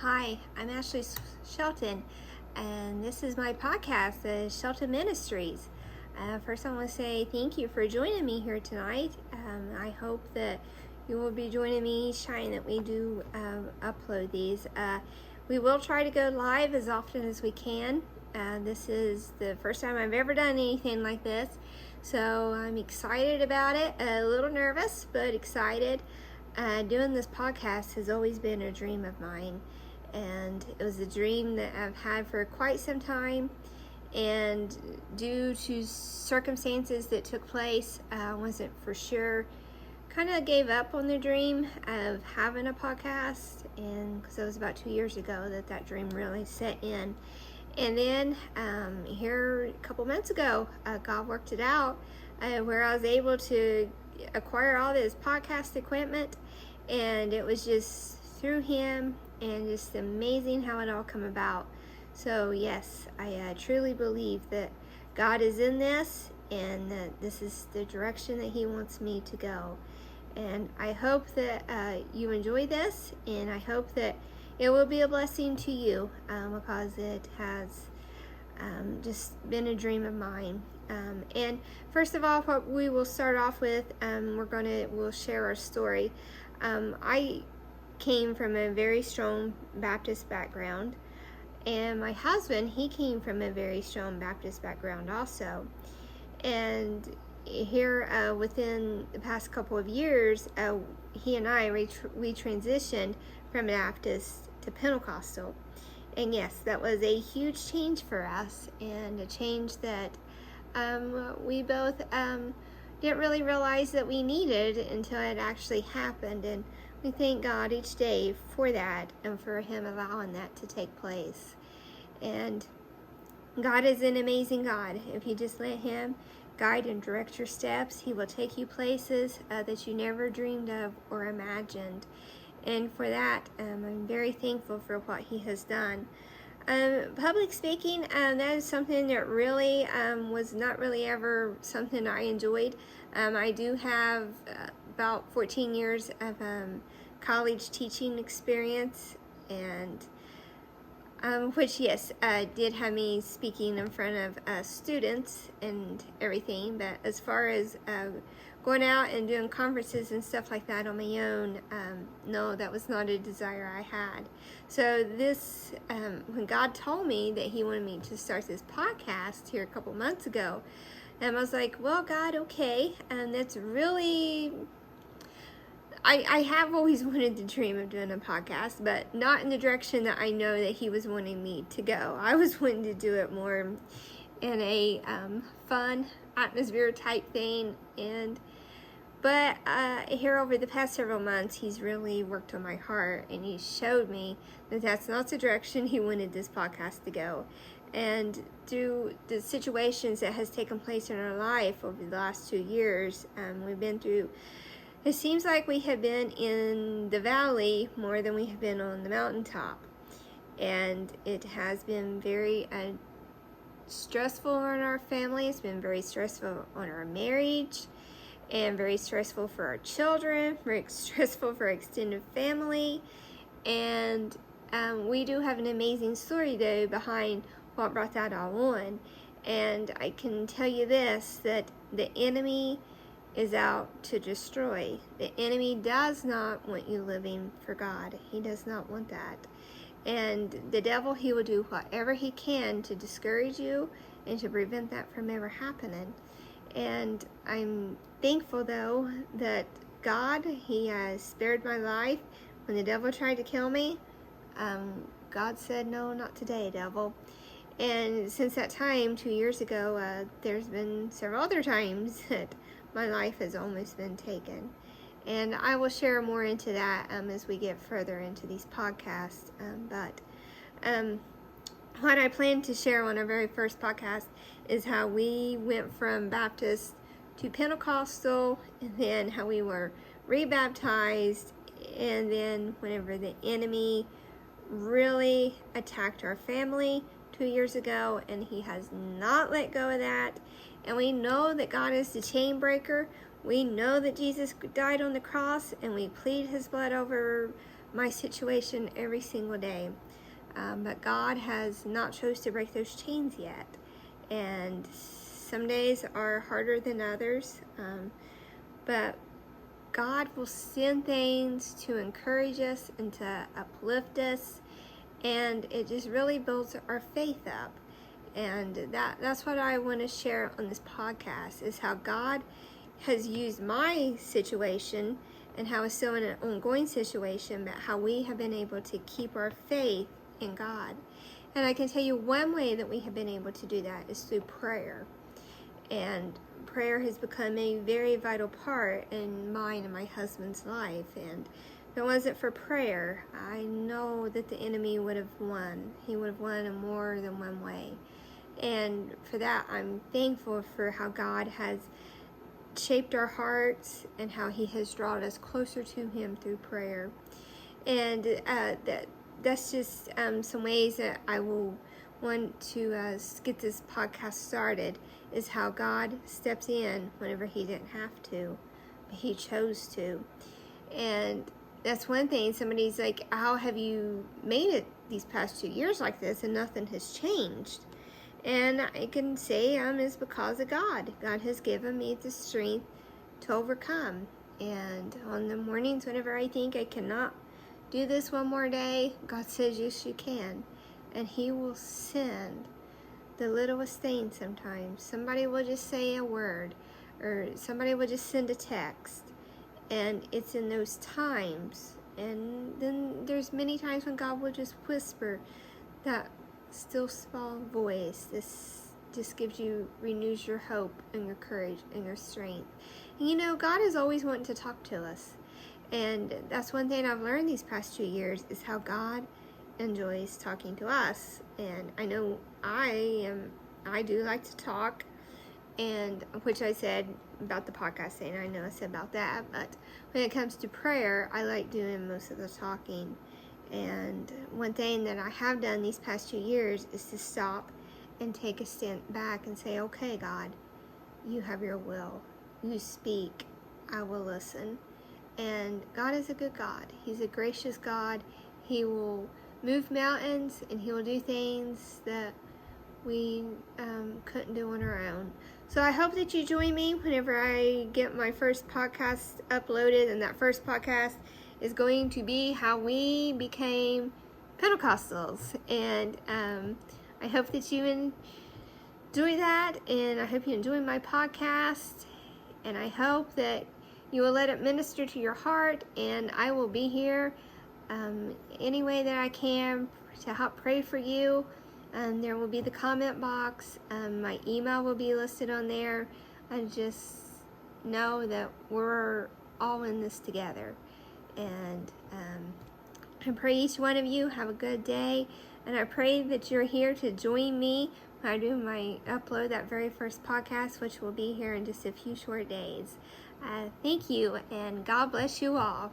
Hi, I'm Ashley Shelton, and this is my podcast, the Shelton Ministries. First, I want to say thank you for joining me here tonight. I hope that you will be joining me each time that we do upload these. We will try to go live as often as we can. This is the first time I've ever done anything like this, so I'm excited about it, a little nervous, but excited. Doing this podcast has always been a dream of mine, and it was a dream that I've had for quite some time, and due to circumstances that took place, I wasn't for sure, kind of gave up on the dream of having a podcast, and because it was about 2 years ago that dream really set in. And then here a couple months ago, God worked it out where I was able to acquire all this podcast equipment, and it was just through him, and just amazing how it all come about. So yes, I truly believe that God is in this, and that this is the direction that he wants me to go. And I hope that you enjoy this, and I hope that it will be a blessing to you, because it has just been a dream of mine. And first of all, what we will start off with, we'll share our story. I came from a very strong Baptist background, and my husband, he came from a very strong Baptist background also. And here within the past couple of years, he and I, we transitioned from Baptist to Pentecostal. And yes, that was a huge change for us, and a change that we both didn't really realize that we needed until it actually happened. And we thank God each day for that, and for him allowing that to take place. And God is an amazing God. If you just let him guide and direct your steps, he will take you places that you never dreamed of or imagined. And for that, I'm very thankful for what he has done. Public speaking, that is something that really was not really ever something I enjoyed. I do have about 14 years of college teaching experience, and which, yes, did have me speaking in front of students and everything. But as far as going out and doing conferences and stuff like that on my own, no, that was not a desire I had. So this, when God told me that he wanted me to start this podcast here a couple months ago, I was like, well, God, okay. And that's really, I have always wanted to dream of doing a podcast, but not in the direction that I know that he was wanting me to go. I was wanting to do it more in a fun atmosphere type thing. But here over the past several months, he's really worked on my heart, and he showed me that that's not the direction he wanted this podcast to go. And through the situations that has taken place in our life over the last 2 years, we've been through, it seems like we have been in the valley more than we have been on the mountaintop. And it has been very stressful on our family. It's been very stressful on our marriage, and very stressful for our children, very stressful for our extended family. And we do have an amazing story, though, behind what brought that all on. And I can tell you this, that the enemy is out to destroy. The enemy does not want you living for God. He does not want that. And the devil, he will do whatever he can to discourage you and to prevent that from ever happening. And I'm thankful, though, that God, he has spared my life. When the devil tried to kill me, God said, no, not today, devil. And since that time, 2 years ago, there's been several other times that my life has almost been taken. And I will share more into that as we get further into these podcasts. But what I plan to share on our very first podcast is how we went from Baptist to Pentecostal, and then how we were rebaptized, and then whenever the enemy really attacked our family 2 years ago, and he has not let go of that. And we know that God is the chain breaker. We know that Jesus died on the cross, and we plead his blood over my situation every single day. But God has not chose to break those chains yet. And some days are harder than others. But God will send things to encourage us and to uplift us. And it just really builds our faith up. And that's what I want to share on this podcast, is how God has used my situation and how it's still an ongoing situation, but how we have been able to keep our faith in God. And I can tell you one way that we have been able to do that is through prayer. And prayer has become a very vital part in mine and my husband's life. And if it wasn't for prayer, I know that the enemy would have won. He would have won in more than one way. And for that, I'm thankful for how God has shaped our hearts and how he has drawn us closer to him through prayer. And that's just some ways that I will want to get this podcast started, is how God steps in whenever he didn't have to, but he chose to. And that's one thing. Somebody's like, how have you made it these past 2 years like this and nothing has changed? And I can say it's because of God. God has given me the strength to overcome. And on the mornings whenever I think I cannot do this one more day, God says, yes, you can. And he will send the littlest thing sometimes. Somebody will just say a word, or somebody will just send a text. And it's in those times. And then there's many times when God will just whisper that still small voice. This just renews your hope and your courage and your strength. And God is always wanting to talk to us. And that's one thing I've learned these past 2 years, is how God enjoys talking to us. And I know I do like to talk, and which I said about the podcast thing. I know I said about that, but when it comes to prayer, I like doing most of the talking. And one thing that I have done these past 2 years is to stop and take a step back and say, okay, God, you have your will. You speak. I will listen. And God is a good God. He's a gracious God. He will move mountains, and he will do things that we couldn't do on our own. So I hope that you join me whenever I get my first podcast uploaded. And that first podcast is going to be how we became Pentecostals. And I hope that you enjoy that, and I hope you enjoy my podcast, and I hope that you will let it minister to your heart. And I will be here any way that I can to help pray for you. There will be the comment box. My email will be listed on there. And just know that we're all in this together. And I pray each one of you have a good day. And I pray that you're here to join me when I do my upload that very first podcast, which will be here in just a few short days. Thank you, and God bless you all.